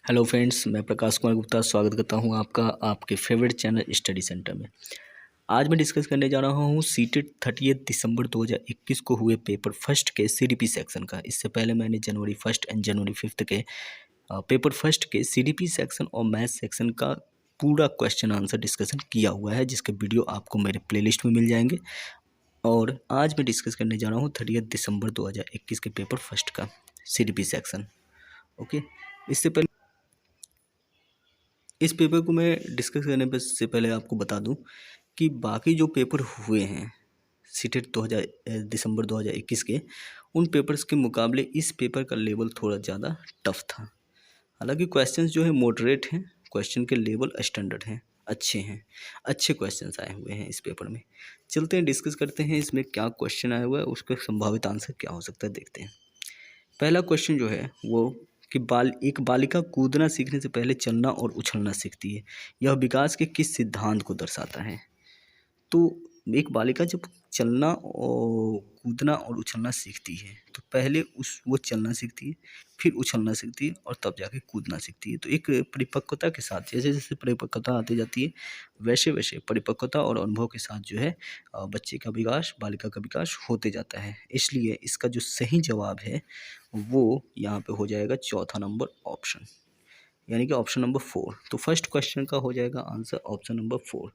Hello friends, मैं प्रकाश कुमार गुप्ता स्वागत करता हूं आपका आपके फेवरेट चैनल स्टडी सेंटर में। आज मैं डिस्कस करने जा रहा हूं सीटेट 30 दिसंबर 2021 को हुए पेपर फर्स्ट के सीडीपी सेक्शन का। इससे पहले मैंने जनवरी 1 एंड जनवरी 5 के पेपर फर्स्ट के सीडीपी सेक्शन और मैथ सेक्शन का पूरा क्वेश्चन आंसर डिस्कशन किया हुआ है, जिसके वीडियो आपको मेरे प्लेलिस्ट में मिल जाएंगे। और आज मैं डिस्कस करने जा रहा हूँ 30 दिसंबर 2021 के पेपर फर्स्ट का सीडीपी सेक्शन। ओके, इससे पहले इस पेपर को मैं डिस्कस करने से पहले आपको बता दूं कि बाकी जो पेपर हुए हैं सीटेट दिसंबर 2021 के, उन पेपर्स के मुकाबले इस पेपर का लेवल थोड़ा ज़्यादा टफ था। हालांकि क्वेश्चंस जो है मॉडरेट हैं, क्वेश्चन के लेवल स्टैंडर्ड हैं, अच्छे क्वेश्चंस आए हुए हैं इस पेपर में। चलते हैं, डिस्कस करते हैं इसमें क्या क्वेश्चन आया हुआ है, उसका संभावित आंसर क्या हो सकता है, देखते हैं। पहला क्वेश्चन जो है वो कि एक बालिका कूदना सीखने से पहले चलना और उछलना सीखती है, यह विकास के किस सिद्धांत को दर्शाता है। तो एक बालिका जब चलना और कूदना और उछलना सीखती है तो पहले वो चलना सीखती है, फिर उछलना सीखती है और तब जाके कूदना सीखती है। तो एक परिपक्वता के साथ, जैसे जैसे परिपक्वता आती जाती है वैसे वैसे परिपक्वता और अनुभव के साथ जो है बच्चे का विकास, बालिका का विकास होते जाता है। इसलिए इसका जो सही जवाब है वो यहाँ पे हो जाएगा चौथा नंबर ऑप्शन, यानी कि ऑप्शन नंबर 4। तो फर्स्ट क्वेश्चन का हो जाएगा आंसर ऑप्शन नंबर 4।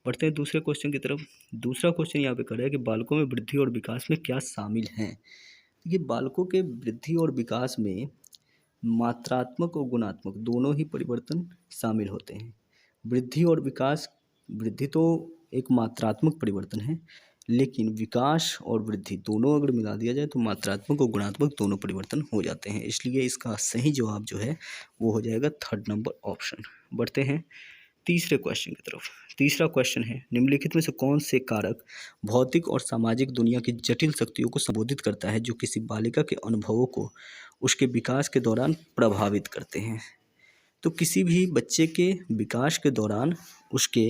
बढ़ते हैं दूसरे क्वेश्चन की तरफ। दूसरा क्वेश्चन यहाँ पे कर रहा है कि बालकों में वृद्धि और विकास में क्या शामिल हैं। ये बालकों के वृद्धि और विकास में मात्रात्मक और गुणात्मक दोनों ही परिवर्तन शामिल होते हैं। वृद्धि और विकास, वृद्धि तो एक मात्रात्मक परिवर्तन है, लेकिन विकास और वृद्धि दोनों अगर मिला दिया जाए तो मात्रात्मक और गुणात्मक दोनों परिवर्तन हो जाते हैं। इसलिए इसका सही जवाब जो है वो हो जाएगा थर्ड नंबर ऑप्शन। बढ़ते हैं तीसरे क्वेश्चन की तरफ। तीसरा क्वेश्चन है, निम्नलिखित में से कौन से कारक भौतिक और सामाजिक दुनिया की जटिल शक्तियों को संबोधित करता है जो किसी बालिका के अनुभवों को उसके विकास के दौरान प्रभावित करते हैं। तो किसी भी बच्चे के विकास के दौरान उसके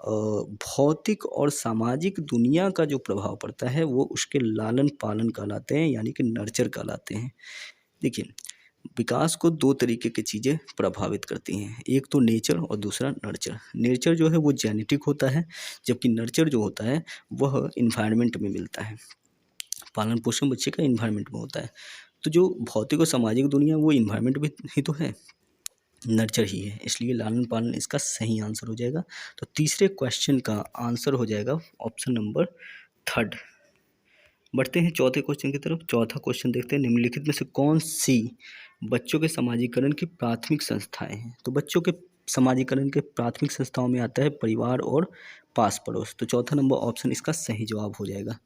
भौतिक और सामाजिक दुनिया का जो प्रभाव पड़ता है वो उसके लालन पालन कहलाते हैं, यानी कि नर्चर कहलाते हैं। देखिए, विकास को दो तरीके की चीज़ें प्रभावित करती हैं, एक तो नेचर और दूसरा नर्चर। नेचर जो है वो जेनेटिक होता है, जबकि नर्चर जो होता है वह इन्वायरमेंट में मिलता है। पालन पोषण बच्चे का इन्वायरमेंट में होता है। तो जो भौतिक और सामाजिक दुनिया वो इन्वायरमेंट भी ही तो है, नर्चर ही है। इसलिए लालन पालन इसका सही आंसर हो जाएगा। तो तीसरे क्वेश्चन का आंसर हो जाएगा ऑप्शन नंबर थर्ड। बढ़ते हैं चौथे क्वेश्चन की तरफ। चौथा क्वेश्चन देखते हैं, निम्नलिखित में से कौन सी बच्चों के समाजीकरण की प्राथमिक संस्थाएं हैं। तो बच्चों के समाजीकरण के प्राथमिक संस्थाओं में आता है परिवार और पास पड़ोस। तो चौथा नंबर ऑप्शन इसका सही जवाब हो जाएगा।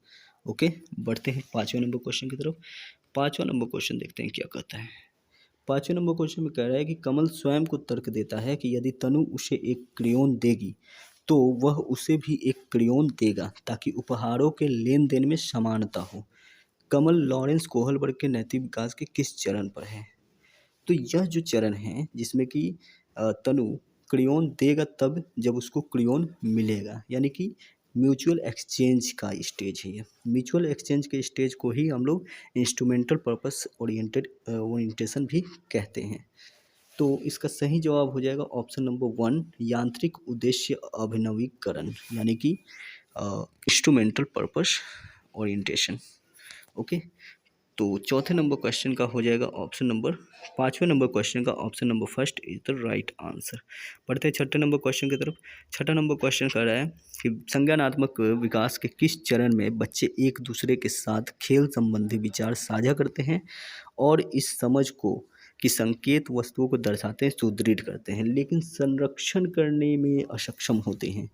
ओके, बढ़ते हैं पाँचवें नंबर क्वेश्चन की तरफ। पाँचवा नंबर क्वेश्चन देखते हैं क्या कहता है। पाँचवें नंबर क्वेश्चन में कह रहा है कि कमल स्वयं को तर्क देता है कि यदि तनु उसे एक क्रेयोन देगी तो वह उसे भी एक क्रेयोन देगा ताकि उपहारों के लेन देन में समानता हो। कमल लॉरेंस कोहलबर्ग के नैतिक विकास के किस चरण पर है। तो यह जो चरण है जिसमें कि तनु क्रेयोन देगा तब जब उसको क्रेयोन मिलेगा, यानी कि म्यूचुअल एक्सचेंज का स्टेज है। ये म्यूचुअल एक्सचेंज के स्टेज को ही हम लोग इंस्ट्रूमेंटल पर्पस ओरिएंटेशन भी कहते हैं। तो इसका सही जवाब हो जाएगा ऑप्शन नंबर 1, यांत्रिक उद्देश्य अभिनवीकरण, यानी कि इंस्ट्रूमेंटल पर्पस ओरिएंटेशन। ओके, तो चौथे नंबर क्वेश्चन का हो जाएगा ऑप्शन नंबर, पाँचवें नंबर क्वेश्चन का option number first is the right answer. बढ़ते हैं छठे नंबर क्वेश्चन की तरफ। छठा नंबर क्वेश्चन कह रहा है कि संज्ञानात्मक विकास के किस चरण में बच्चे एक दूसरे के साथ खेल संबंधी विचार साझा करते हैं और इस समझ को कि संकेत वस्तुओं को दर्शाते हैं सुदृढ़ करते हैं, लेकिन संरक्षण करने में अक्षम होते हैं।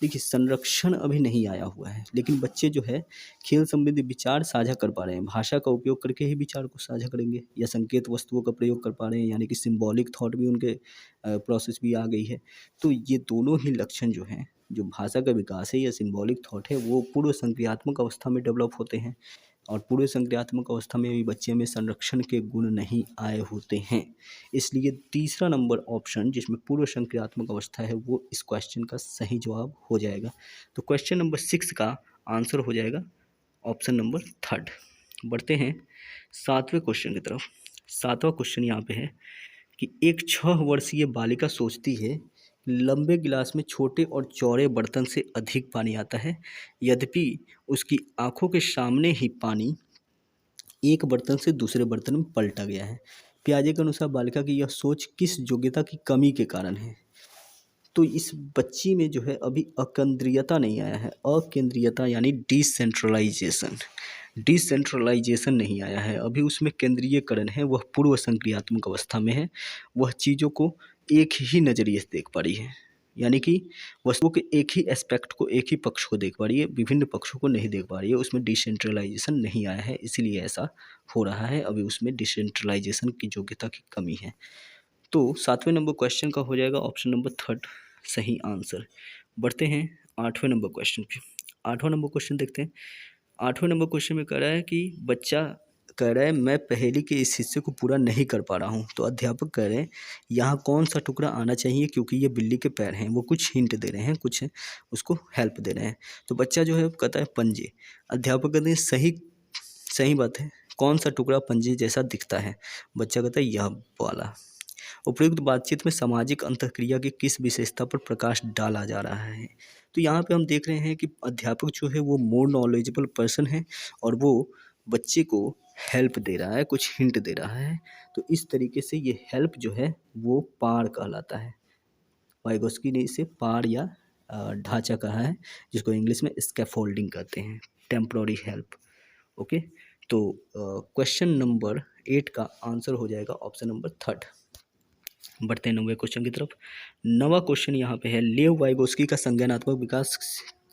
देखिए, संरक्षण अभी नहीं आया हुआ है, लेकिन बच्चे जो है खेल संबंधी विचार साझा कर पा रहे हैं। भाषा का उपयोग करके ही विचार को साझा करेंगे, या संकेत वस्तुओं का प्रयोग कर पा रहे हैं, यानी कि सिंबॉलिक थॉट भी उनके प्रोसेस भी आ गई है। तो ये दोनों ही लक्षण जो हैं, जो भाषा का विकास है या सिंबॉलिक थॉट है, वो पूर्व संक्रियात्मक अवस्था में डेवलप होते हैं, और पूर्व संक्रियात्मक अवस्था में भी बच्चे में संरक्षण के गुण नहीं आए होते हैं। इसलिए तीसरा नंबर ऑप्शन जिसमें पूर्व संक्रियात्मक अवस्था है वो इस क्वेश्चन का सही जवाब हो जाएगा। तो क्वेश्चन नंबर 6 का आंसर हो जाएगा ऑप्शन नंबर थर्ड। बढ़ते हैं सातवें क्वेश्चन की तरफ। सातवां क्वेश्चन यहाँ पे है कि एक 6 वर्षीय बालिका सोचती है, लंबे गिलास में छोटे और चौड़े बर्तन से अधिक पानी आता है, यद्यपि उसकी आंखों के सामने ही पानी एक बर्तन से दूसरे बर्तन में पलटा गया है। पियाजे के अनुसार बालिका की यह सोच किस योग्यता की कमी के कारण है? तो इस बच्ची में जो है अभी अकेंद्रीयता नहीं आया है, अकेंद्रीयता यानी डिसेंट्रलाइजेशन, डिसेंट्रलाइजेशन नहीं आया है, अभी उसमें केंद्रीयकरण है, वह पूर्व संक्रियात्मक अवस्था में है, वह चीज़ों को एक ही नज़रिए से देख पा रही है, यानी कि वस्तुओं के एक ही एस्पेक्ट को, एक ही पक्ष को देख पा रही है, विभिन्न पक्षों को नहीं देख पा रही है, उसमें डिसेंट्रलाइजेशन नहीं आया है, इसीलिए ऐसा हो रहा है, अभी उसमें डिसेंट्रलाइजेशन की योग्यता की कमी है। तो 7वें नंबर क्वेश्चन का हो जाएगा ऑप्शन नंबर थर्ड सही आंसर। बढ़ते हैं 8वें नंबर क्वेश्चन पे। 8वां नंबर क्वेश्चन देखते हैं। 8वें नंबर क्वेश्चन में कह रहा है कि बच्चा कह रहा है मैं पहेली के इस हिस्से को पूरा नहीं कर पा रहा हूँ, तो अध्यापक कह रहे हैं यहाँ कौन सा टुकड़ा आना चाहिए क्योंकि ये बिल्ली के पैर हैं, वो कुछ हिंट दे रहे हैं, कुछ उसको हेल्प दे रहे हैं। तो बच्चा जो है कहता है पंजे। अध्यापक कहते हैं सही सही बात है, कौन सा टुकड़ा पंजे जैसा दिखता है? बच्चा कहता है यह वाला। उपयुक्त बातचीत में सामाजिक अंतःक्रिया की किस विशेषता पर प्रकाश डाला जा रहा है? तो यहाँ पे हम देख रहे हैं कि अध्यापक जो है वो मोर नॉलेजेबल पर्सन है और वो बच्चे को हेल्प दे रहा है, कुछ हिंट दे रहा है। तो इस तरीके से ये हेल्प जो है वो पार कहलाता है। वाइगोस्की ने इसे पार या ढांचा कहा है, जिसको इंग्लिश में स्कैफोल्डिंग कहते हैं, टेम्पररी हेल्प। ओके, तो क्वेश्चन नंबर 8 का आंसर हो जाएगा ऑप्शन नंबर थर्ड। बढ़ते हैं 9वें क्वेश्चन की तरफ। 9वां क्वेश्चन यहाँ पे है, लेव वाइगोस्की का संज्ञानात्मक विकास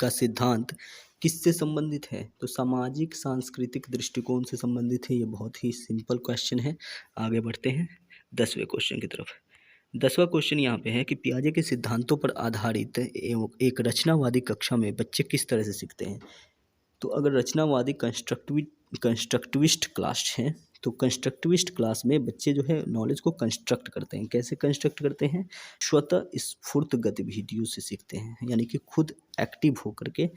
का सिद्धांत किससे संबंधित है? तो सामाजिक सांस्कृतिक दृष्टिकोण से संबंधित है। ये बहुत ही सिंपल क्वेश्चन है। आगे बढ़ते हैं 10वें क्वेश्चन की तरफ। 10वां क्वेश्चन यहाँ पे है कि पियाजे के सिद्धांतों पर आधारित एक रचनावादी कक्षा में बच्चे किस तरह से सीखते हैं? तो अगर रचनावादी कंस्ट्रक्टिविस्ट क्लास है, तो कंस्ट्रक्टिविस्ट क्लास में बच्चे जो है नॉलेज को कंस्ट्रक्ट करते हैं। कैसे कंस्ट्रक्ट करते हैं? स्वतः स्फूर्त गतिविधियों से सीखते हैं, यानी कि खुद एक्टिव होकर के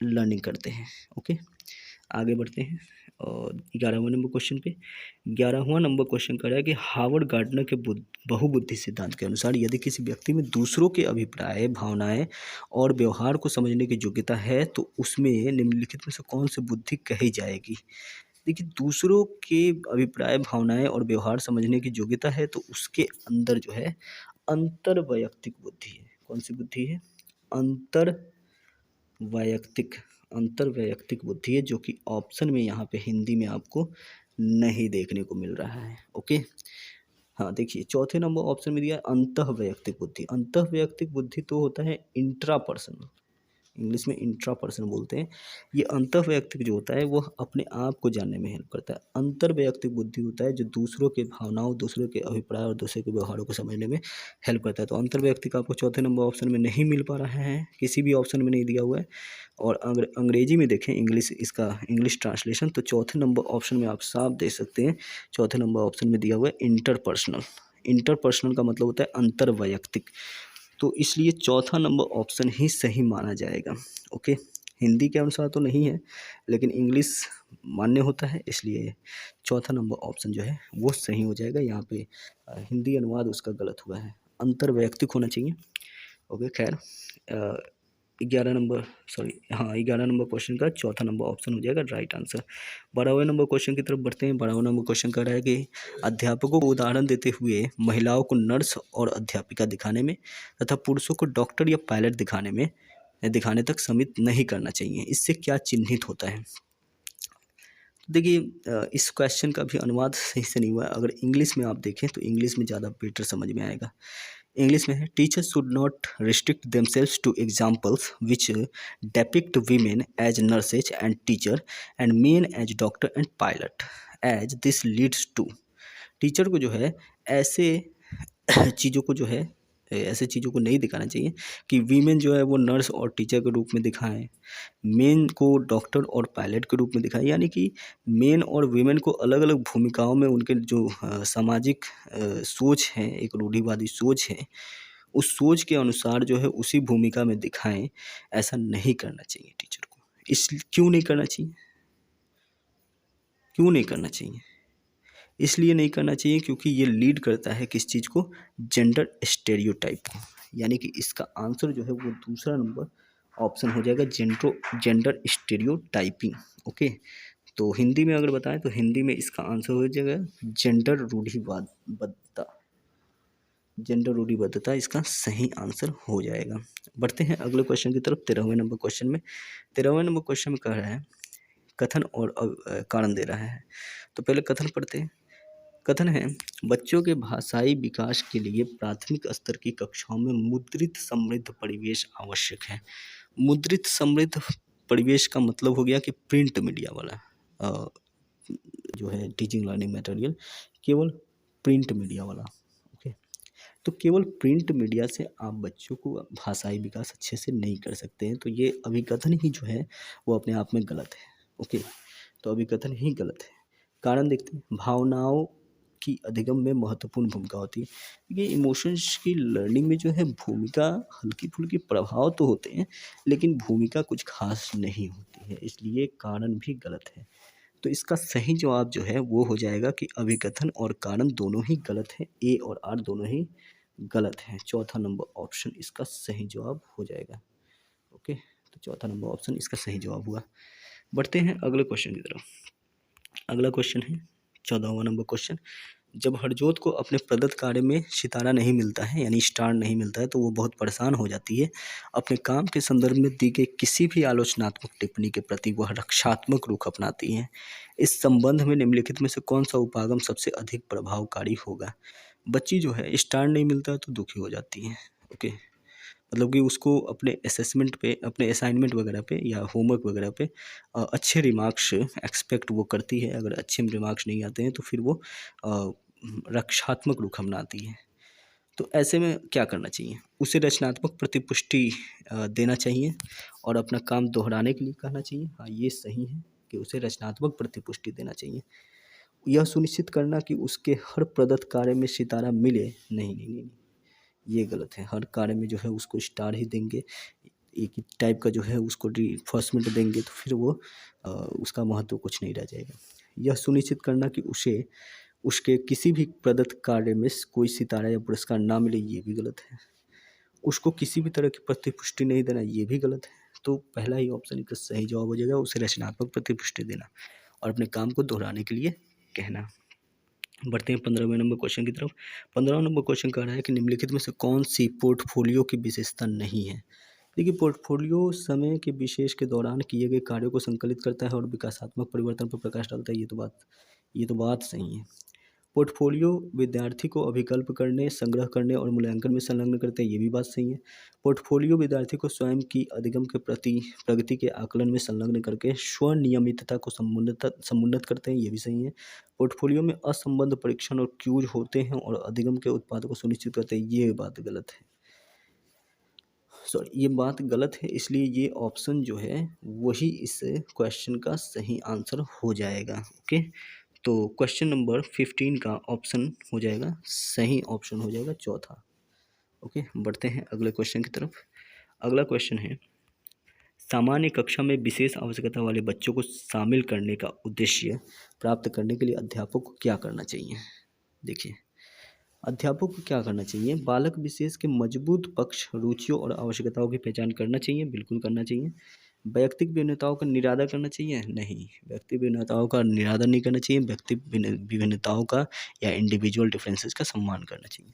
लर्निंग करते हैं। ओके, आगे बढ़ते हैं और 11वें नंबर क्वेश्चन पे। 11वां नंबर क्वेश्चन कर रहा है कि हार्वर्ड गार्डनर के बहुबुद्धि सिद्धांत के अनुसार यदि किसी व्यक्ति में दूसरों के अभिप्राय, भावनाएं और व्यवहार को समझने की योग्यता है तो उसमें निम्नलिखित में से कौन सी बुद्धि कही जाएगी? देखिए, दूसरों के अभिप्राय, भावनाएं और व्यवहार समझने की योग्यता है तो उसके अंदर जो है अंतर वैयक्तिक बुद्धि है। कौन सी बुद्धि है? अंतर वैयक्तिक, अंतर वैयक्तिक बुद्धि है, जो कि ऑप्शन में यहाँ पे हिंदी में आपको नहीं देखने को मिल रहा है। ओके, हाँ देखिए, चौथे नंबर ऑप्शन में दिया है अंतः वैयक्तिक बुद्धि। अंतः वैयक्तिक बुद्धि तो होता है इंट्रापर्सनल, इंग्लिश में इंट्रापर्सन बोलते हैं। ये अंतः वैयक्तिक जो होता है वह अपने आप को जानने में हेल्प करता है। अंतर वैयक्तिक बुद्धि होता है जो दूसरों के भावनाओं, दूसरों के अभिप्राय और दूसरे के व्यवहारों को समझने में हेल्प करता है। तो अंतर वैयक्तिक आपको चौथे नंबर ऑप्शन में नहीं मिल पा रहा है, किसी भी ऑप्शन में नहीं दिया हुआ है। और अगर अंग्रेजी में देखें, इसका इंग्लिश ट्रांसलेशन, तो चौथे नंबर ऑप्शन में आप साफ देख सकते हैं, चौथे नंबर ऑप्शन में दिया हुआ है इंटरपर्सनल। इंटरपर्सनल का मतलब होता है अंतर वैयक्तिक, तो इसलिए चौथा नंबर ऑप्शन ही सही माना जाएगा। ओके, हिंदी के अनुसार तो नहीं है लेकिन इंग्लिश मान्य होता है, इसलिए चौथा नंबर ऑप्शन जो है वो सही हो जाएगा। यहाँ पे हिंदी अनुवाद उसका गलत हुआ है, अंतर वैयक्तिक होना चाहिए। ओके, खैर 11 नंबर, सॉरी हाँ, 11 नंबर क्वेश्चन का चौथा नंबर ऑप्शन हो जाएगा राइट आंसर। 12वें नंबर क्वेश्चन की तरफ बढ़ते हैं। 12वां नंबर क्वेश्चन कह रहा है कि अध्यापकों को उदाहरण देते हुए महिलाओं को नर्स और अध्यापिका दिखाने में तथा पुरुषों को डॉक्टर या पायलट दिखाने तक सीमित नहीं करना चाहिए, इससे क्या चिन्हित होता है? देखिए, इस क्वेश्चन का भी अनुवाद सही से नहीं हुआ है। अगर इंग्लिश में आप देखें तो इंग्लिश में ज़्यादा बेटर समझ में आएगा। इंग्लिश में है, teachers should not restrict themselves to examples which depict women as nurses and teacher and men as doctor and pilot as this leads to. Teacher को जो है ऐसे चीज़ों को जो है ऐसे चीज़ों को नहीं दिखाना चाहिए कि वीमेन जो है वो नर्स और टीचर के रूप में दिखाएं, मेन को डॉक्टर और पायलट के रूप में दिखाएं, यानी कि मेन और वीमेन को अलग अलग भूमिकाओं में उनके जो सामाजिक सोच है, एक रूढ़िवादी सोच है, उस सोच के अनुसार जो है उसी भूमिका में दिखाएं। ऐसा नहीं करना चाहिए टीचर को। क्यों नहीं करना चाहिए? क्यों नहीं करना चाहिए? इसलिए नहीं करना चाहिए क्योंकि ये लीड करता है किस चीज़ को, जेंडर स्टेरियोटाइप को। यानी कि इसका आंसर जो है वो दूसरा नंबर ऑप्शन हो जाएगा, जेंडर स्टेरियोटाइपिंग। ओके, तो हिंदी में अगर बताएं तो हिंदी में इसका आंसर हो जाएगा जेंडर रूढ़िवादिता। जेंडर रूढ़िबद्धता इसका सही आंसर हो जाएगा। बढ़ते हैं अगले क्वेश्चन की तरफ, 13वें नंबर क्वेश्चन में। 13वें नंबर क्वेश्चन में कह रहा है कथन और कारण दे रहा है। तो पहले कथन पढ़ते हैं। कथन है, बच्चों के भाषाई विकास के लिए प्राथमिक स्तर की कक्षाओं में मुद्रित समृद्ध परिवेश आवश्यक है। मुद्रित समृद्ध परिवेश का मतलब हो गया कि प्रिंट मीडिया वाला जो है टीचिंग लर्निंग मटेरियल, केवल प्रिंट मीडिया वाला। ओके, तो केवल प्रिंट मीडिया से आप बच्चों को भाषाई विकास अच्छे से नहीं कर सकते हैं। तो ये अभिकथन ही जो है वो अपने आप में गलत है। ओके, तो अभिकथन ही गलत है। कारण देखते हैं, भावनाओं की अधिगम में महत्वपूर्ण भूमिका होती है। ये इमोशंस की लर्निंग में जो है भूमिका हल्की फुल्की प्रभाव तो होते हैं, लेकिन भूमिका कुछ खास नहीं होती है, इसलिए कारण भी गलत है। तो इसका सही जवाब जो है वो हो जाएगा कि अभिकथन और कारण दोनों ही गलत है, ए और आर दोनों ही गलत है। चौथा नंबर ऑप्शन इसका सही जवाब हो जाएगा। ओके, तो चौथा नंबर ऑप्शन इसका सही जवाब हुआ। बढ़ते हैं अगले क्वेश्चन की तरफ। अगला क्वेश्चन है 14वां नंबर क्वेश्चन। जब हरजोत को अपने प्रदत्त कार्य में सितारा नहीं मिलता है, यानी स्टार नहीं मिलता है, तो वो बहुत परेशान हो जाती है। अपने काम के संदर्भ में दी गई किसी भी आलोचनात्मक टिप्पणी के प्रति वह रक्षात्मक रुख अपनाती है। इस संबंध में निम्नलिखित में से कौन सा उपागम सबसे अधिक प्रभावकारी होगा। बच्ची जो है स्टार नहीं मिलता है तो दुखी हो जाती है। ओके, मतलब कि उसको अपने असेसमेंट पे, अपने असाइनमेंट वगैरह पे या होमवर्क वगैरह पे अच्छे रिमार्क्स एक्सपेक्ट वो करती है। अगर अच्छे रिमार्क्स नहीं आते हैं तो फिर वो रक्षात्मक रुख अपनाती है। तो ऐसे में क्या करना चाहिए, उसे रचनात्मक प्रतिपुष्टि देना चाहिए और अपना काम दोहराने के लिए कहना चाहिए। हाँ, ये सही है कि उसे रचनात्मक प्रतिपुष्टि देना चाहिए। यह सुनिश्चित करना कि उसके हर प्रदत्त कार्य में सितारा मिले, नहीं नहीं नहीं, ये गलत है। हर कार्य में जो है उसको स्टार ही देंगे, एक ही टाइप का जो है उसको रिफोर्समेंट देंगे तो फिर वो उसका महत्व कुछ नहीं रह जाएगा। यह सुनिश्चित करना कि उसे उसके किसी भी प्रदत्त कार्य में कोई सितारा या पुरस्कार ना मिले, ये भी गलत है। उसको किसी भी तरह की प्रतिपुष्टि नहीं देना, ये भी गलत है। तो पहला ही ऑप्शन इसका सही जवाब हो जाएगा, उसे रचनात्मक प्रतिपुष्टि देना और अपने काम को दोहराने के लिए कहना। बढ़ते हैं 15वें नंबर क्वेश्चन की तरफ। 15वां नंबर क्वेश्चन कह रहा है कि निम्नलिखित में से कौन सी पोर्टफोलियो की विशेषता नहीं है। देखिए, पोर्टफोलियो समय के विशेष के दौरान किए गए कार्यों को संकलित करता है और विकासात्मक परिवर्तन पर प्रकाश डालता है। ये तो बात सही है। पोर्टफोलियो विद्यार्थी को अभिकल्प करने, संग्रह करने और मूल्यांकन में संलग्न करते हैं, ये भी बात सही है। पोर्टफोलियो विद्यार्थी को स्वयं की अधिगम के प्रति प्रगति के आकलन में संलग्न करके स्वनियमितता को समुन्नत करते हैं, ये भी सही है। पोर्टफोलियो में असंबद्ध परीक्षण और क्यूज होते हैं और अधिगम के उत्पाद को सुनिश्चित करते हैं, ये बात गलत है। सॉरी, ये बात गलत है, इसलिए ये ऑप्शन जो है वही इस क्वेश्चन का सही आंसर हो जाएगा। ओके, तो क्वेश्चन नंबर 15 का ऑप्शन हो जाएगा, सही ऑप्शन हो जाएगा चौथा। ओके, बढ़ते हैं अगले क्वेश्चन की तरफ। अगला क्वेश्चन है, सामान्य कक्षा में विशेष आवश्यकता वाले बच्चों को शामिल करने का उद्देश्य प्राप्त करने के लिए अध्यापक को क्या करना चाहिए। देखिए, अध्यापक को क्या करना चाहिए, बालक विशेष के मजबूत पक्ष, रुचियों और आवश्यकताओं की पहचान करना चाहिए, बिल्कुल करना चाहिए। व्यक्तिगत भिन्नताओं का निरादर करना चाहिए, नहीं, व्यक्ति भिन्नताओं का निरादर नहीं करना चाहिए। व्यक्ति विभिन्नताओं का या इंडिविजुअल डिफरेंसेस का सम्मान करना चाहिए।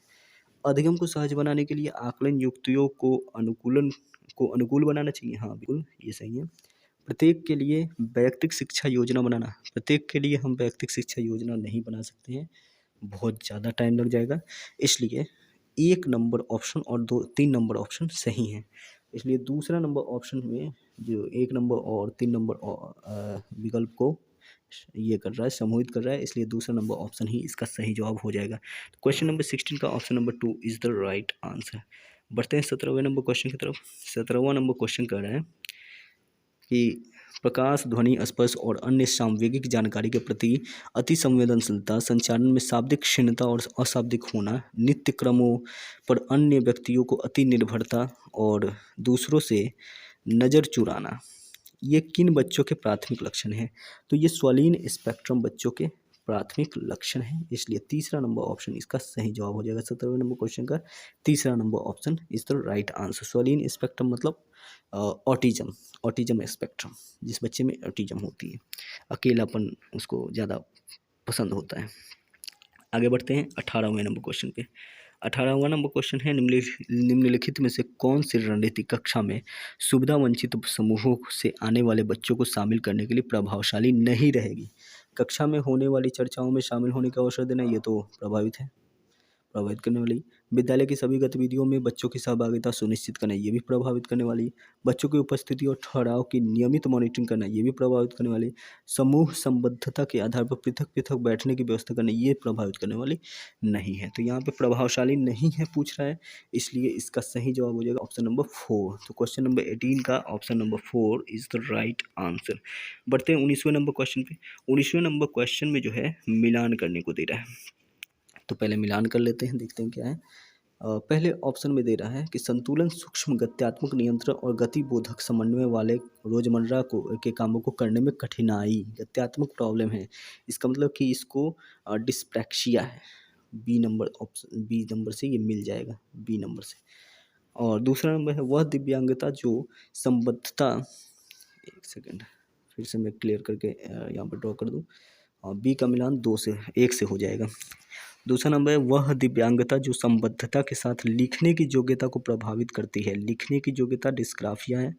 अधिगम को सहज बनाने के लिए आकलन युक्तियों को अनुकूल बनाना चाहिए, हाँ बिल्कुल, ये सही है। प्रत्येक के लिए वैयक्तिक शिक्षा योजना बनाना, प्रत्येक के लिए हम वैयक्तिक शिक्षा योजना नहीं बना सकते हैं, बहुत ज़्यादा टाइम लग जाएगा। इसलिए 1 नंबर ऑप्शन और 3 नंबर ऑप्शन सही हैं। इसलिए दूसरा नंबर ऑप्शन में जो 1 नंबर और 3 नंबर विकल्प को ये कर रहा है, समूहित कर रहा है, इसलिए दूसरा नंबर ऑप्शन ही इसका सही जवाब हो जाएगा। क्वेश्चन नंबर 16 का option number 2 is the right answer. बढ़ते हैं 17वें नंबर क्वेश्चन की तरफ। 17वां नंबर क्वेश्चन कर रहा है कि प्रकाश, ध्वनि, स्पर्श और अन्य सांवेगिक जानकारी के प्रति अति संवेदनशीलता, संचारण में शाब्दिक क्षीणता और अशाब्दिक होना, नित्य क्रमों पर अन्य व्यक्तियों को अति निर्भरता और दूसरों से नज़र चुराना, ये किन बच्चों के प्राथमिक लक्षण हैं। तो ये स्वलीन स्पेक्ट्रम बच्चों के प्राथमिक लक्षण है, इसलिए तीसरा नंबर ऑप्शन इसका सही जवाब हो जाएगा। 17वें नंबर क्वेश्चन का तीसरा number option is the right answer. सोलिन स्पेक्ट्रम मतलब ऑटिज्म, ऑटिज्म स्पेक्ट्रम, जिस बच्चे में ऑटिज्म होती है, अकेलापन उसको ज़्यादा पसंद होता है। आगे बढ़ते हैं 18वें नंबर क्वेश्चन पे। 18वां नंबर क्वेश्चन है निम्नलिखित में से कौन सी रणनीति कक्षा में सुविधा वंचित समूहों से आने वाले बच्चों को शामिल करने के लिए प्रभावशाली नहीं रहेगी। कक्षा में होने वाली चर्चाओं में शामिल होने का अवसर देना, ये तो प्रभावित करने वाली। विद्यालय की सभी गतिविधियों में बच्चों की सहभागिता सुनिश्चित करना, ये भी प्रभावित करने वाली। बच्चों की उपस्थिति और ठहराव की नियमित मॉनिटरिंग करना, ये भी प्रभावित करने वाली। समूह संबद्धता के आधार पर पृथक पृथक बैठने की व्यवस्था करना, ये प्रभावित करने वाली नहीं है। तो यहाँ पे प्रभावशाली नहीं है पूछ रहा है, इसलिए इसका सही जवाब हो जाएगा ऑप्शन नंबर 4। तो क्वेश्चन नंबर 18 का option number 4 is the right answer. बढ़ते हैं 19वें नंबर क्वेश्चन पे। 19वें नंबर क्वेश्चन में जो है मिलान करने को दे रहा है, तो पहले मिलान कर लेते हैं, देखते हैं क्या है। पहले ऑप्शन में दे रहा है कि संतुलन, सूक्ष्म गत्यात्मक नियंत्रण और गतिबोधक समन्वय वाले रोजमर्रा के कामों को करने में कठिनाई, गत्यात्मक प्रॉब्लम है, इसका मतलब कि इसको डिस्प्रैक्सिया है। B number option, B number से ये मिल जाएगा, बी नंबर से। और दूसरा नंबर है वह दिव्यांगता जो संबद्धता, एक सेकेंड फिर से मैं क्लियर करके यहाँ पर ड्रॉ कर दूँ, बी का मिलान 2 से 1 से हो जाएगा। दूसरा नंबर है वह दिव्यांगता जो संबद्धता के साथ लिखने की योग्यता को प्रभावित करती है। लिखने की योग्यता डिस्ग्राफिया है,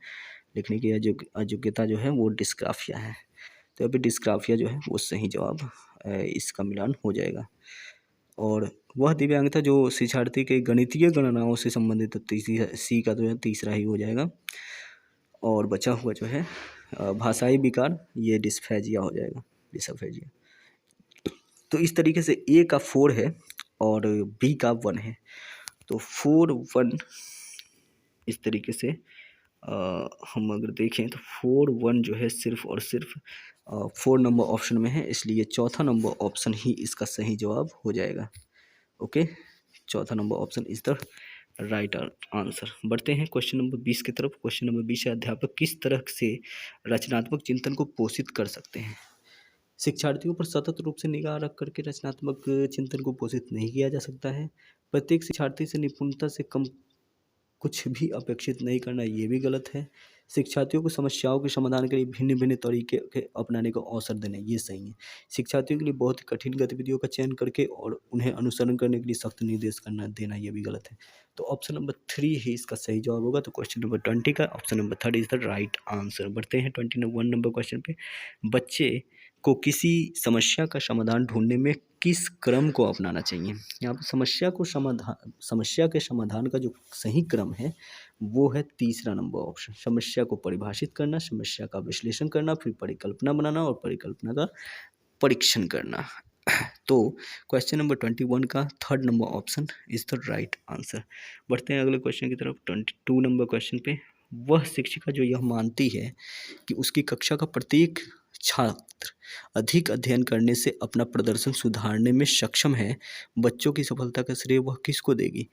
लिखने की अयोग्यता जो है वो डिस्ग्राफिया है। तो अभी डिस्ग्राफिया जो है वो सही जवाब, इसका मिलान हो जाएगा। और वह दिव्यांगता जो शिक्षार्थी के गणितीय गणनाओं से संबंधित, सी का जो है तीसरा ही हो जाएगा। और बचा हुआ जो है भाषाई विकार, ये डिस्फेजिया हो जाएगा, डिसफेजिया। तो इस तरीके से ए का 4 है और बी का 1 है। तो 4 1 इस तरीके से हम अगर देखें तो 4 1 जो है सिर्फ और सिर्फ 4 नंबर ऑप्शन में है, इसलिए चौथा नंबर ऑप्शन ही इसका सही जवाब हो जाएगा। ओके, चौथा number option is the right answer. बढ़ते हैं क्वेश्चन नंबर 20 की तरफ। क्वेश्चन नंबर 20 है अध्यापक किस तरह से रचनात्मक चिंतन को पोषित कर सकते हैं। शिक्षार्थियों पर सतत रूप से निगाह रख करके रचनात्मक चिंतन को पोषित नहीं किया जा सकता है। प्रत्येक शिक्षार्थी से निपुणता से कम कुछ भी अपेक्षित नहीं करना, ये भी गलत है। शिक्षार्थियों को समस्याओं के समाधान के लिए भिन्न भिन्न तरीके के अपनाने का अवसर देना, ये सही है। शिक्षार्थियों के लिए बहुत ही कठिन गतिविधियों का चयन करके और उन्हें अनुसरण करने के लिए सख्त निर्देश करना देना, ये भी गलत है। तो ऑप्शन नंबर 3 ही इसका सही जवाब होगा। तो क्वेश्चन नंबर 20 का option number 3 is the right answer. बढ़ते हैं 21 नंबर क्वेश्चन पे। बच्चे को किसी समस्या का समाधान ढूंढने में किस क्रम को अपनाना चाहिए। यहाँ पर समस्या के समाधान का जो सही क्रम है वो है तीसरा नंबर ऑप्शन। समस्या को परिभाषित करना, समस्या का विश्लेषण करना, फिर परिकल्पना बनाना और परिकल्पना का परीक्षण करना। तो क्वेश्चन नंबर 21 का 3rd number option is the right answer. बढ़ते हैं अगले क्वेश्चन की तरफ, 22 नंबर क्वेश्चन पे। वह शिक्षिका जो यह मानती है कि उसकी कक्षा का प्रत्येक छात्र अधिक अध्ययन करने से अपना प्रदर्शन सुधारने में सक्षम है, बच्चों की सफलता का श्रेय वह किसको देगी।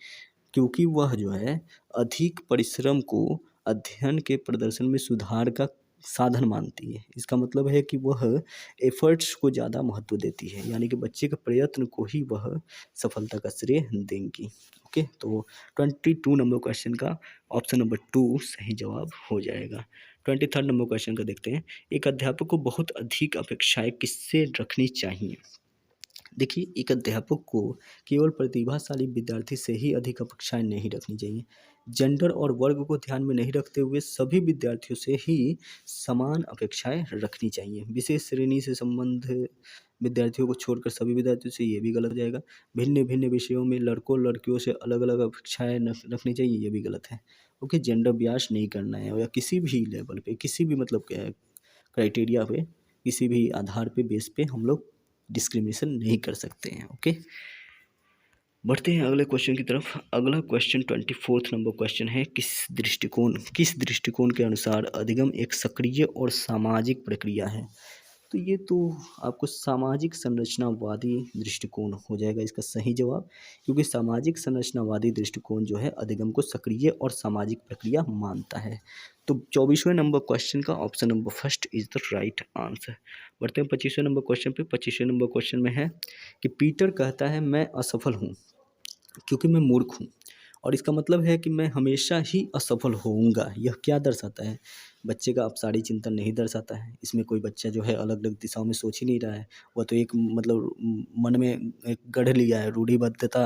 क्योंकि वह जो है अधिक परिश्रम को अध्ययन के प्रदर्शन में सुधार का साधन मानती है। इसका मतलब है कि वह एफर्ट्स को ज़्यादा महत्व देती है, यानी कि बच्चे के प्रयत्न को ही वह सफलता का श्रेय देंगी। ओके, तो 22 नंबर क्वेश्चन का ऑप्शन नंबर 2 सही जवाब हो जाएगा। 23rd नंबर क्वेश्चन का देखते हैं। एक अध्यापक को बहुत अधिक अपेक्षाएं किससे रखनी चाहिए। देखिए, एक अध्यापक को केवल प्रतिभाशाली विद्यार्थी से ही अधिक अपेक्षाएं नहीं रखनी चाहिए। जेंडर और वर्ग को ध्यान में नहीं रखते हुए सभी विद्यार्थियों से ही समान अपेक्षाएं रखनी चाहिए। विशेष श्रेणी से संबंध विद्यार्थियों को छोड़कर सभी विद्यार्थियों से, ये भी गलत हो जाएगा। भिन्न भिन्न विषयों में लड़कों लड़कियों से अलग अलग अपेक्षाएं रखनी चाहिए, ये भी गलत है। ओके, जेंडर बियास नहीं करना है, या किसी भी लेवल पे, किसी भी मतलब क्राइटेरिया पे, किसी भी आधार पे, बेस पे हम लोग डिस्क्रिमिनेशन नहीं कर सकते हैं। ओके, बढ़ते हैं अगले क्वेश्चन की तरफ। अगला क्वेश्चन 24th नंबर क्वेश्चन है किस दृष्टिकोण के अनुसार अधिगम एक सक्रिय और सामाजिक प्रक्रिया है। तो ये तो आपको सामाजिक संरचनावादी दृष्टिकोण हो जाएगा इसका सही जवाब, क्योंकि सामाजिक संरचनावादी दृष्टिकोण जो है अधिगम को सक्रिय और सामाजिक प्रक्रिया मानता है। तो 24वें नंबर क्वेश्चन का option number first is the right answer. बढ़ते हैं 25वें नंबर क्वेश्चन पे। 25वें नंबर क्वेश्चन में है कि पीटर कहता है मैं असफल हूँ क्योंकि मैं मूर्ख हूँ, और इसका मतलब है कि मैं हमेशा ही असफल होऊंगा। यह क्या दर्शाता है? बच्चे का अपसारी चिंतन नहीं दर्शाता है। इसमें कोई बच्चा जो है अलग अलग दिशाओं में सोच ही नहीं रहा है। वह तो एक मतलब मन में एक गढ़ लिया है, रूढ़िबद्धता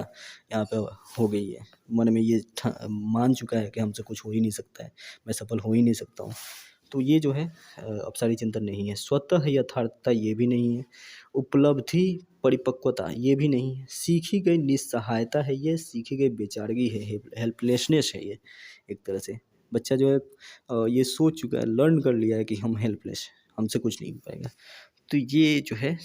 यहाँ पे हो गई है। मन में ये मान चुका है कि हमसे कुछ हो ही नहीं सकता है, मैं सफल हो ही नहीं सकता हूँ। तो ये जो है अपसारी चिंतन नहीं है। स्वतः यथार्थता ये भी नहीं है। उपलब्धि परिपक्वता ये भी नहीं है। सीखी गई निस्सहायता है ये, सीखी गई बेचारगी है, हेल्पलेसनेस है ये। एक तरह से बच्चा जो है ये सोच चुका है, लर्न कर लिया है कि हम हेल्पलेस, हमसे कुछ नहीं हो पाएगा। तो ये जो है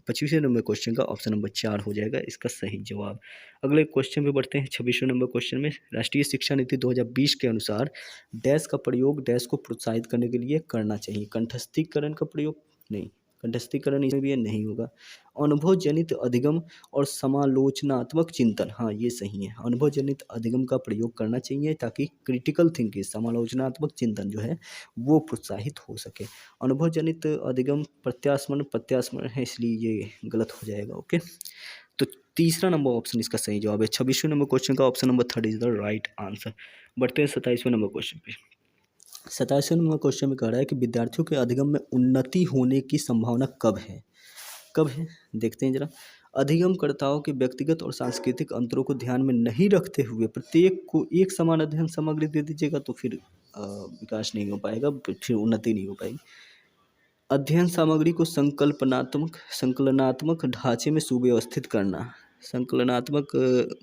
25वें नंबर क्वेश्चन का ऑप्शन नंबर 4 हो जाएगा इसका सही जवाब। अगले क्वेश्चन पे बढ़ते हैं। 26वें नंबर क्वेश्चन में राष्ट्रीय शिक्षा नीति 2020 के अनुसार डैश का प्रयोग डैश को प्रोत्साहित करने के लिए करना चाहिए। कंठस्थीकरण का प्रयोग नहीं, कंठस्थीकरण इसमें भी ये नहीं होगा। अनुभव जनित अधिगम और समालोचनात्मक चिंतन, हाँ ये सही है। अनुभव जनित अधिगम का प्रयोग करना चाहिए ताकि क्रिटिकल थिंकिंग, समालोचनात्मक चिंतन जो है वो प्रोत्साहित हो सके। अनुभव जनित अधिगम प्रत्यास्मरण है, इसलिए ये गलत हो जाएगा। ओके, तो तीसरा नंबर ऑप्शन इसका सही जवाब है। 26वें नंबर क्वेश्चन का option number 3 is the right answer. बढ़ते हैं 27वें नंबर क्वेश्चन पे। 27वें नंबर क्वेश्चन में कह रहा है कि विद्यार्थियों के अधिगम में उन्नति होने की संभावना कब है? कब है देखते हैं जरा। अधिगमकर्ताओं के व्यक्तिगत और सांस्कृतिक अंतरों को ध्यान में नहीं रखते हुए प्रत्येक को एक समान अध्ययन सामग्री दे दीजिएगा तो फिर विकास नहीं हो पाएगा, फिर उन्नति नहीं हो पाएगी। अध्ययन सामग्री को संकलनात्मक ढांचे में सुव्यवस्थित करना। संकलनात्मक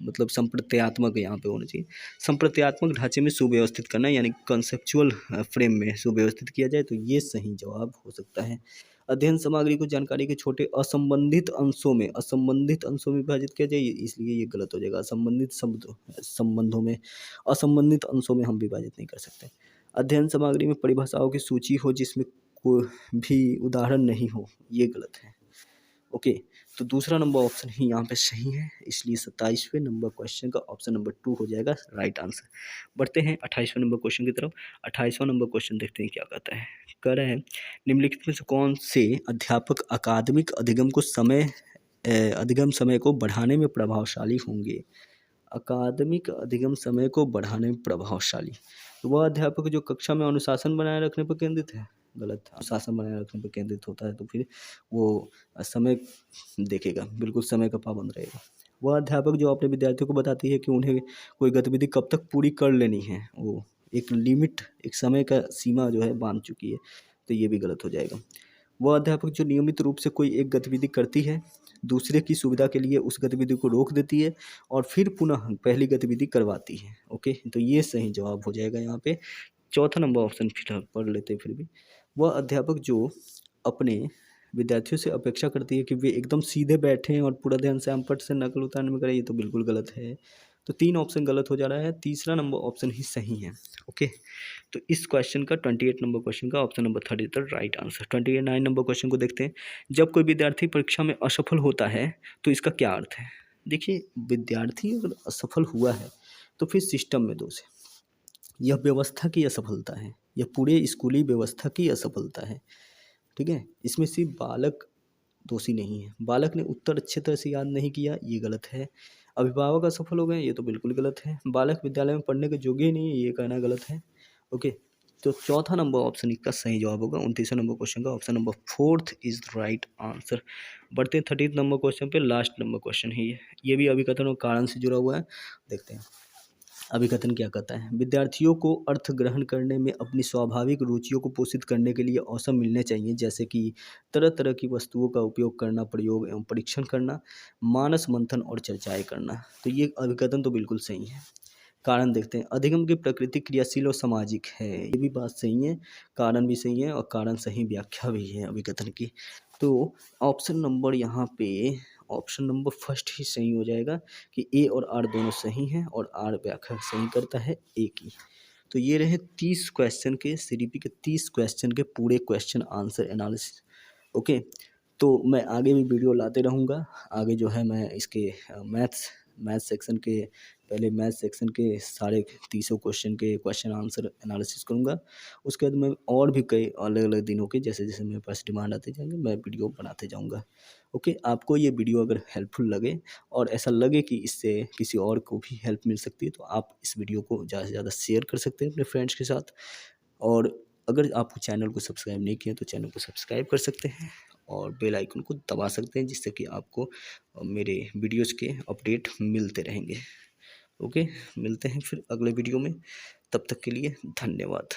मतलब संप्रत्यात्मक यहाँ पे होना चाहिए। संप्रत्यात्मक ढांचे में सुव्यवस्थित करना यानी कंसेप्चुअल फ्रेम में सुव्यवस्थित किया जाए तो ये सही जवाब हो सकता है। अध्ययन सामग्री को जानकारी के छोटे असंबंधित अंशों में विभाजित किया जाए, इसलिए ये गलत हो जाएगा। असंबंधित अंशों में हम विभाजित नहीं कर सकते। अध्ययन सामग्री में परिभाषाओं की सूची हो जिसमें कोई भी उदाहरण नहीं हो, ये गलत है। ओके, तो दूसरा नंबर ऑप्शन ही यहाँ पे सही है, इसलिए 27वें नंबर क्वेश्चन का ऑप्शन नंबर 2 हो जाएगा राइट आंसर। बढ़ते हैं 28वें नंबर क्वेश्चन की तरफ। 28वां नंबर क्वेश्चन देखते हैं क्या कहता है। कह रहे हैं निम्नलिखित में से कौन से अध्यापक अकादमिक अधिगम समय को बढ़ाने में प्रभावशाली होंगे? अकादमिक अधिगम समय को बढ़ाने में प्रभावशाली, तो वह अध्यापक जो कक्षा में अनुशासन बनाए रखने पर केंद्रित है। गलत है। अनुशासन बनाए रखने पर केंद्रित होता है तो फिर वो समय देखेगा, बिल्कुल समय का पाबंद रहेगा। वह अध्यापक जो अपने विद्यार्थियों को बताती है कि उन्हें कोई गतिविधि कब तक पूरी कर लेनी है, वो एक लिमिट, एक समय का सीमा जो है बांध चुकी है, तो ये भी गलत हो जाएगा। वह अध्यापक जो नियमित रूप से कोई एक गतिविधि करती है, दूसरे की सुविधा के लिए उस गतिविधि को रोक देती है और फिर पुनः पहली गतिविधि करवाती है। ओके, तो ये सही जवाब हो जाएगा यहाँ पे। चौथा नंबर ऑप्शन फिर पढ़ लेते हैं फिर भी। वह अध्यापक जो अपने विद्यार्थियों से अपेक्षा करती है कि वे एकदम सीधे बैठें और पूरा ध्यान श्यामपट्ट से नकल उतारने में करें, ये तो बिल्कुल गलत है। तो 3 ऑप्शन गलत हो जा रहा है, तीसरा नंबर ऑप्शन ही सही है। ओके, तो इस क्वेश्चन का 28 नंबर क्वेश्चन का option number 3 is the right answer. 29 number question को देखते हैं। जब कोई विद्यार्थी परीक्षा में असफल होता है तो इसका क्या अर्थ है? देखिए, विद्यार्थी अगर असफल हुआ है तो फिर सिस्टम में दोष है। यह व्यवस्था की असफलता है, यह पूरे स्कूली व्यवस्था की असफलता है। ठीक है, इसमें सिर्फ बालक दोषी नहीं है। बालक ने उत्तर अच्छे तरह से याद नहीं किया, ये गलत है। अभिभावक असफल हो गए, ये तो बिल्कुल गलत है। बालक विद्यालय में पढ़ने के योग्य ही नहीं है, ये कहना गलत है। ओके, तो चौथा नंबर ऑप्शन इसका सही जवाब होगा। 29वें नंबर क्वेश्चन का option number 4 is right answer. बढ़ते हैं 30 नंबर क्वेश्चन पे। लास्ट नंबर क्वेश्चन है ये भी अभिकथन और कारण से जुड़ा हुआ है। देखते हैं अभिकथन क्या कहता है। विद्यार्थियों को अर्थ ग्रहण करने में अपनी स्वाभाविक रुचियों को पोषित करने के लिए अवसर मिलने चाहिए, जैसे कि तरह तरह की वस्तुओं का उपयोग करना, प्रयोग एवं परीक्षण करना, मानस मंथन और चर्चाएं करना। तो ये अभिकथन तो बिल्कुल सही है। कारण देखते हैं। अधिगम की प्रकृति क्रियाशील और सामाजिक है, ये भी बात सही है। कारण भी सही है और कारण सही व्याख्या भी है अभिकथन की। तो ऑप्शन नंबर यहाँ पे ऑप्शन नंबर फर्स्ट ही सही हो जाएगा कि ए और आर दोनों सही हैं और आर व्याख्या सही करता है ए की। तो ये रहे 30 क्वेश्चन के सीडीपी के 30 क्वेश्चन के पूरे क्वेश्चन आंसर एनालिसिस। ओके, तो मैं आगे भी वीडियो लाते रहूँगा। आगे जो है मैं इसके मैथ्स सेक्शन के पहले मैथ सेक्शन के सारे 300 क्वेश्चन के क्वेश्चन आंसर एनालिसिस करूँगा। उसके बाद मैं और भी कई अलग-अलग दिनों के जैसे-जैसे मेरे पास डिमांड आते जाएँगे मैं वीडियो बनाते जाऊँगा। ओके, आपको ये वीडियो अगर हेल्पफुल लगे और ऐसा लगे कि इससे किसी और को भी हेल्प मिल सकती है, तो आप इस वीडियो को ज़्यादा से ज़्यादा शेयर कर सकते हैं अपने फ्रेंड्स के साथ। और अगर आप चैनल को सब्सक्राइब नहीं किए तो चैनल को सब्सक्राइब कर सकते हैं और बेल आइकन को दबा सकते हैं, जिससे कि आपको मेरे वीडियोज़ के अपडेट मिलते रहेंगे। ओके, मिलते हैं फिर अगले वीडियो में, तब तक के लिए धन्यवाद।